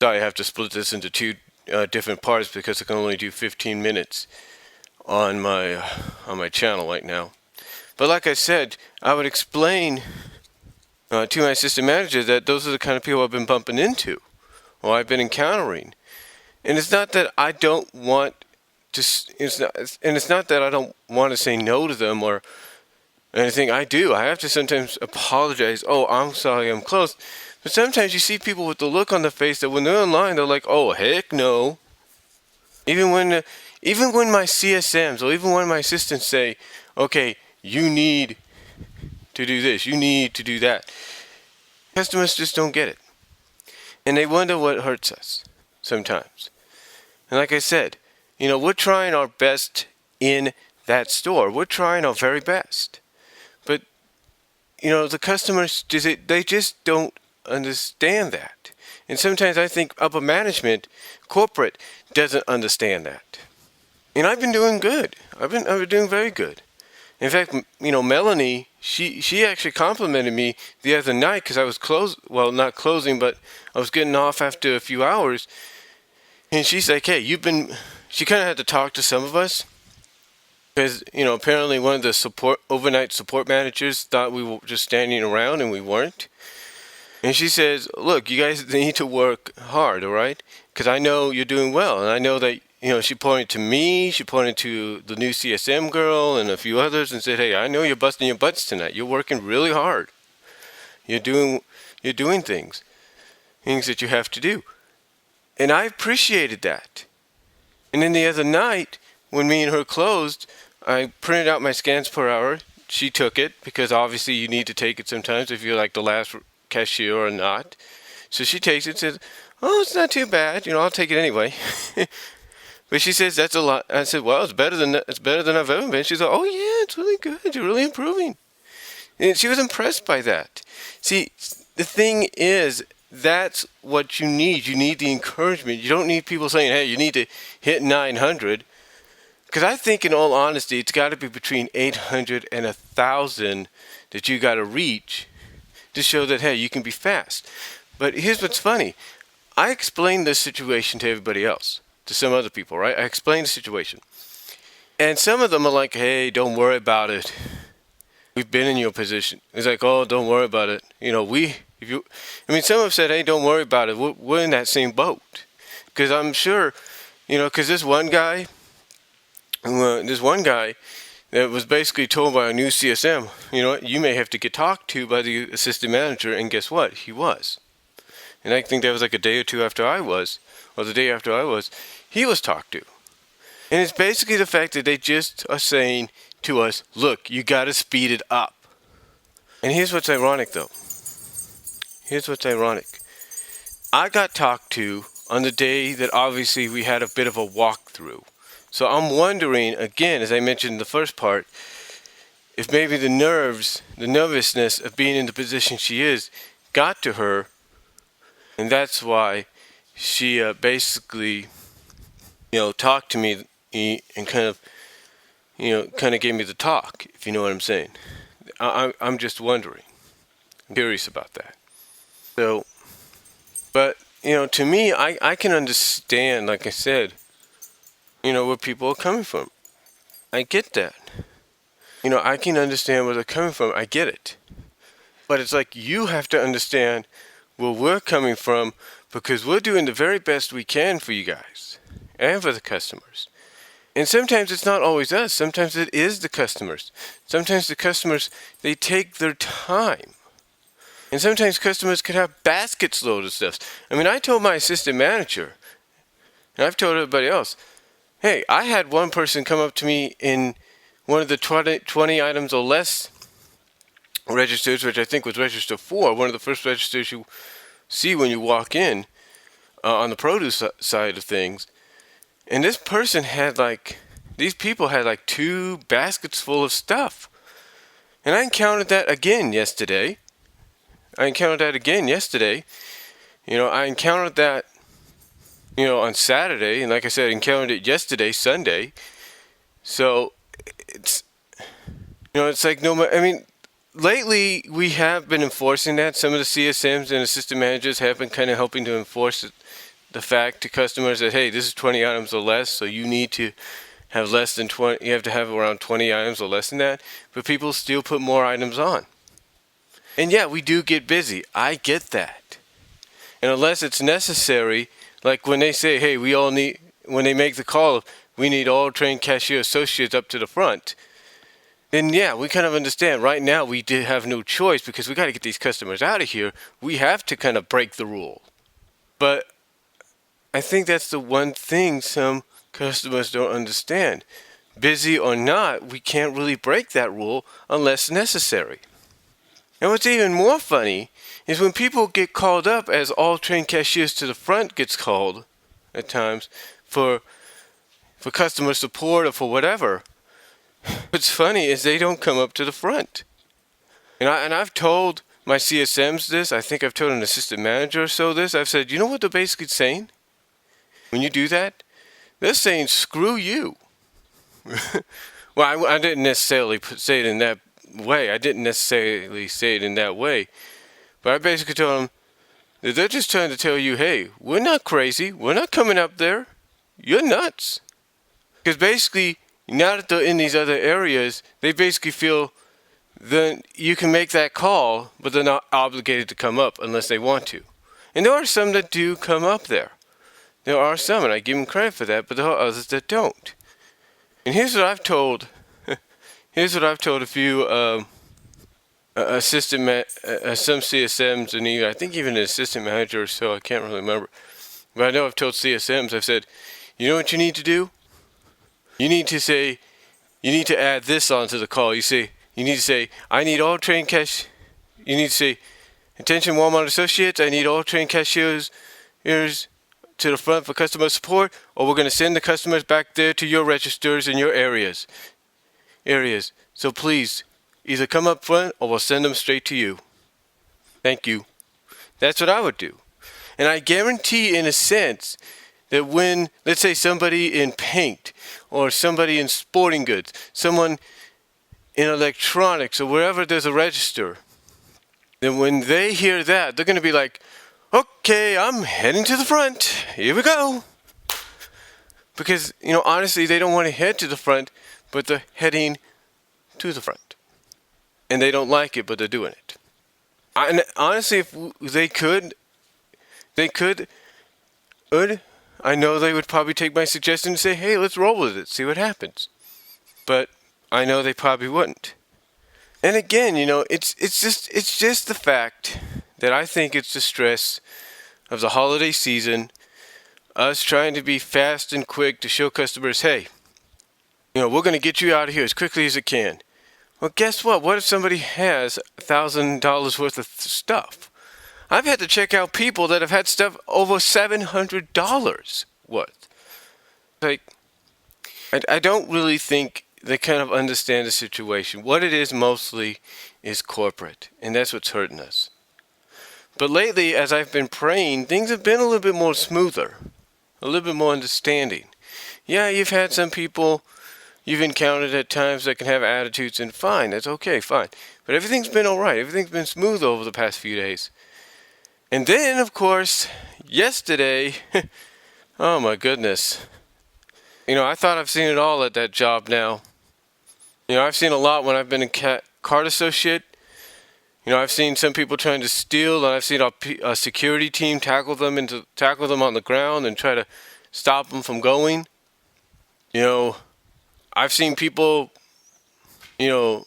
Sorry, I have to split this into two different parts because I can only do 15 minutes on my channel right now. But like I said, I would explain to my assistant manager that those are the kind of people I've been bumping into or I've been encountering. And it's not that I don't want to, it's not that I don't want to say no to them or anything. I do. I have to sometimes apologize. Oh, I'm sorry, I'm close. But sometimes you see people with the look on their face that when they're online, they're like, oh, heck no. Even when my CSMs or even when my assistants say, okay, you need to do this, you need to do that, customers just don't get it. And they wonder what hurts us sometimes. And like I said, we're trying our best in that store. We're trying our very best. But, the customers, they just don't understand that. And sometimes I think upper management, corporate, doesn't understand that. And I've been doing good. I've been doing very good. In fact, Melanie, she actually complimented me the other night because I was not closing, but I was getting off after a few hours. And she's like, hey, she kind of had to talk to some of us because, apparently one of the overnight support managers thought we were just standing around and we weren't. And she says, look, you guys need to work hard, all right? Because I know you're doing well. And I know that, she pointed to me, she pointed to the new CSM girl and a few others and said, hey, I know you're busting your butts tonight. You're working really hard. You're doing things that you have to do. And I appreciated that. And then the other night, when me and her closed, I printed out my scans per hour. She took it because obviously you need to take it sometimes if you're like the last cashier or not. So she takes it and says, oh, it's not too bad. I'll take it anyway. But she says, that's a lot. I said, well, it's better than I've ever been. She's like, oh, yeah, it's really good. You're really improving. And she was impressed by that. See, the thing is, that's what you need. You need the encouragement. You don't need people saying, hey, you need to hit 900. Because I think, in all honesty, it's got to be between 800 and 1,000 that you got to reach to show that, hey, you can be fast. But here's what's funny. I explained this situation to everybody else, to some other people, right? I explained the situation. And some of them are like, hey, don't worry about it. We've been in your position. It's like, oh, don't worry about it. Some have said, hey, don't worry about it. We're in that same boat. Because I'm sure, because this one guy that was basically told by a new CSM, you may have to get talked to by the assistant manager, and guess what? He was. And I think that was like a day or two after I was, or the day after I was, he was talked to. And it's basically the fact that they just are saying to us, look, you got to speed it up. And here's what's ironic, though. I got talked to on the day that obviously we had a bit of a walkthrough. So I'm wondering, again, as I mentioned in the first part, if maybe the nervousness of being in the position she is, got to her, and that's why she basically, talked to me and kind of gave me the talk, if you know what I'm saying. I'm just wondering. I'm curious about that. So, but, to me, I can understand, like I said, where people are coming from. I get that. I can understand where they're coming from. I get it. But it's like you have to understand where we're coming from because we're doing the very best we can for you guys and for the customers. And sometimes it's not always us. Sometimes it is the customers. Sometimes the customers, they take their time. And sometimes customers could have baskets loaded of stuff. I told my assistant manager, and I've told everybody else, hey, I had one person come up to me in one of the 20 items or less registers, which I think was register 4, one of the first registers you see when you walk in on the produce side of things. And this person had these people had 2 baskets full of stuff. And I encountered that again yesterday. I encountered that on Saturday, and like I said, I encountered it yesterday, Sunday. So it's it's like lately we have been enforcing that. Some of the CSMs and assistant managers have been kind of helping to enforce the fact to customers that, hey, this is 20 items or less, so you need to have less than 20, you have to have around 20 items or less than that, but people still put more items on. And yeah, we do get busy. I get that. And unless it's necessary, like when they say, hey, when they make the call, we need all trained cashier associates up to the front, then yeah, we kind of understand. Right now, we did have no choice because we got to get these customers out of here. We have to kind of break the rule. But I think that's the one thing some customers don't understand. Busy or not, we can't really break that rule unless necessary. And what's even more funny is when people get called up as all trained cashiers to the front gets called at times for customer support or for whatever. What's funny is they don't come up to the front. And I've told my CSMs this. I think I've told an assistant manager or so this. I've said, you know what they're basically saying? When you do that, they're saying, screw you. Well, I didn't necessarily say it in that way. I didn't necessarily say it in that way. But I basically told them that they're just trying to tell you, hey, we're not crazy. We're not coming up there. You're nuts. Because basically, now that they're in these other areas, they basically feel that you can make that call, but they're not obligated to come up unless they want to. And there are some that do come up there. There are some, and I give them credit for that, but there are others that don't. And here's what I've told. Here's what I've told a few some CSMs, and I think even an assistant manager or so. I can't really remember, but I know I've told CSMs. I've said, you know what you need to do? You need to add this onto the call. You need to say, I need all trained cash. You need to say, attention Walmart associates, I need all trained cashiers to the front for customer support, or we're going to send the customers back there to your registers in your areas. So please, either come up front or we'll send them straight to you. Thank you. That's what I would do. And I guarantee in a sense that when, let's say somebody in paint or somebody in sporting goods, someone in electronics or wherever there's a register, then when they hear that, they're going to be like, okay, I'm heading to the front. Here we go. Because, honestly, they don't want to head to the front, but they're heading to the front. And they don't like it, but they're doing it. And honestly, if they could, I know they would probably take my suggestion and say, hey, let's roll with it, see what happens. But I know they probably wouldn't. And again, it's just the fact that I think it's the stress of the holiday season, us trying to be fast and quick to show customers, hey, we're going to get you out of here as quickly as it can. Well, guess what? What if somebody has $1,000 worth of stuff? I've had to check out people that have had stuff over $700 worth. Like, I don't really think they kind of understand the situation. What it is mostly is corporate, and that's what's hurting us. But lately, as I've been praying, things have been a little bit more smoother, a little bit more understanding. Yeah, you've had some people you've encountered at times that can have attitudes, and fine, that's okay, fine. But everything's been all right. Everything's been smooth over the past few days. And then, of course, yesterday, oh my goodness. I thought I've seen it all at that job now. I've seen a lot when I've been a cart associate. I've seen some people trying to steal, and I've seen a security team tackle them on the ground and try to stop them from going. I've seen people, leave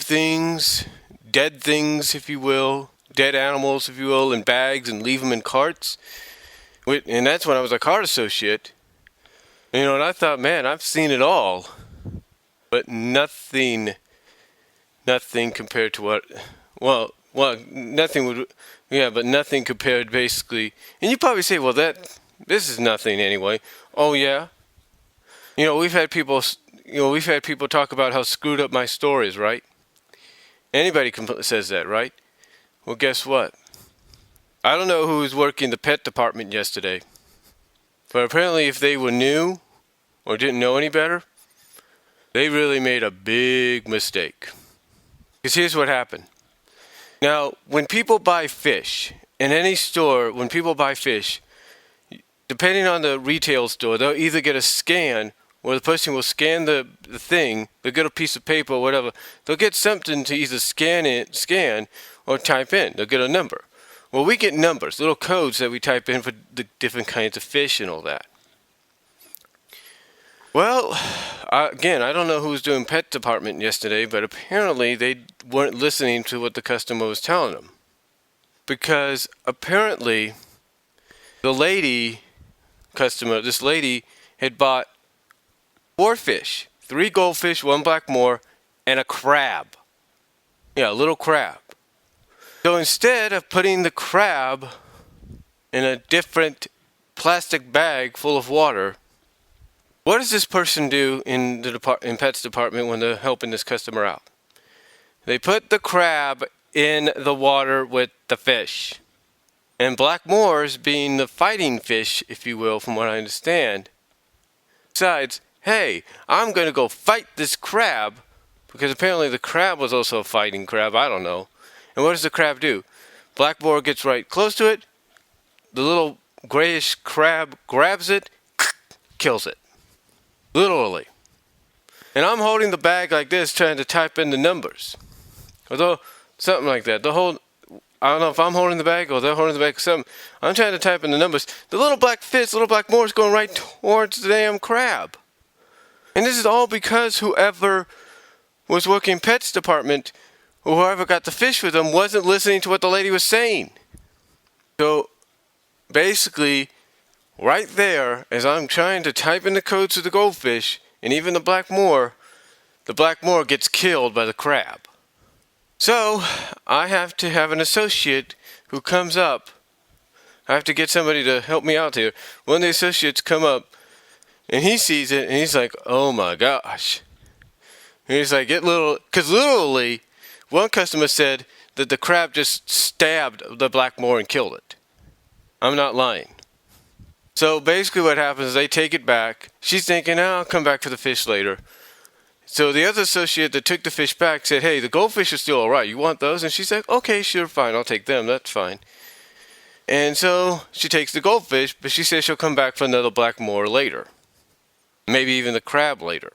things, dead things, if you will, dead animals, if you will, in bags and leave them in carts. And that's when I was a cart associate. And I thought, man, I've seen it all. But nothing compared to nothing compared basically. And you probably say, well, this is nothing anyway. Oh, yeah. We've had people talk about how screwed up my store is, right? Anybody says that, right? Well, guess what? I don't know who was working the pet department yesterday, but apparently if they were new or didn't know any better, they really made a big mistake. Because here's what happened. Now, when people buy fish, in any store, when people buy fish, depending on the retail store, they'll either get a scan where the person will scan the thing, they'll get a piece of paper or whatever, they'll get something to either scan or type in. They'll get a number. Well, we get numbers, little codes that we type in for the different kinds of fish and all that. Well, again, I don't know who was doing pet department yesterday, but apparently they weren't listening to what the customer was telling them. Because apparently the this lady had bought 4 fish, 3 goldfish, 1 black moor, and a crab. Yeah, a little crab. So instead of putting the crab in a different plastic bag full of water, what does this person do in Pet's department when they're helping this customer out? They put the crab in the water with the fish. And black moors, being the fighting fish, if you will, from what I understand, decides, hey, I'm going to go fight this crab, because apparently the crab was also a fighting crab, I don't know. And what does the crab do? Black moor gets right close to it, the little grayish crab grabs it, kills it. Literally. And I'm holding the bag like this, trying to type in the numbers. Although, something like that. I don't know if I'm holding the bag or they're holding the bag or something. I'm trying to type in the numbers. The little black fish, little black moor is going right towards the damn crab. And this is all because whoever was working Pet's department, or whoever got the fish with them, wasn't listening to what the lady was saying. So, basically, right there, as I'm trying to type in the codes of the goldfish, and even the black moor gets killed by the crab. So, I have to have an associate who comes up. I have to get somebody to help me out here. One of the associates come up, and he sees it, and he's like, oh my gosh. And he's like, because literally, one customer said that the crab just stabbed the black moor and killed it. I'm not lying. So basically what happens is they take it back. She's thinking, I'll come back for the fish later. So the other associate that took the fish back said, hey, the goldfish are still alright. You want those? And she's like, okay, sure, fine. I'll take them. That's fine. And so she takes the goldfish, but she says she'll come back for another black moor later. Maybe even the crab later.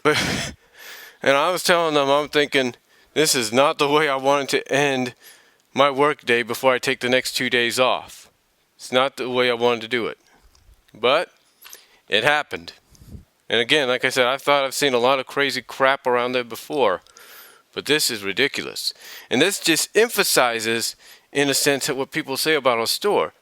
But, and I was telling them, I'm thinking, this is not the way I wanted to end my work day before I take the next 2 days off. It's not the way I wanted to do it. But it happened. And again, like I said, I've seen a lot of crazy crap around there before. But this is ridiculous. And this just emphasizes, in a sense, what people say about our store.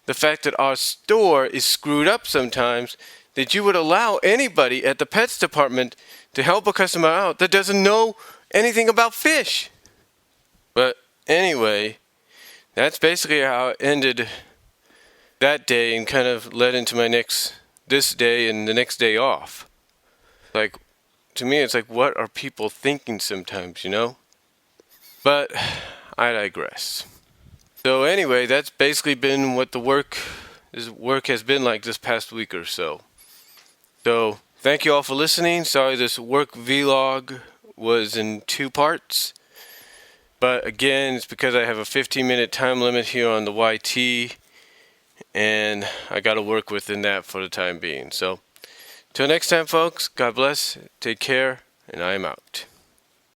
The fact that our store is screwed up sometimes, that you would allow anybody at the pets department to help a customer out that doesn't know anything about fish. But anyway, that's basically how it ended that day and kind of led into this day and the next day off. Like, to me, it's like, what are people thinking sometimes, you know? But I digress. So anyway, that's basically been what this work has been like this past week or so. So thank you all for listening. Sorry this work vlog was in 2 parts. But again, it's because I have a 15-minute time limit here on the YT. And I got to work within that for the time being. So till next time, folks, God bless, take care, and I am out.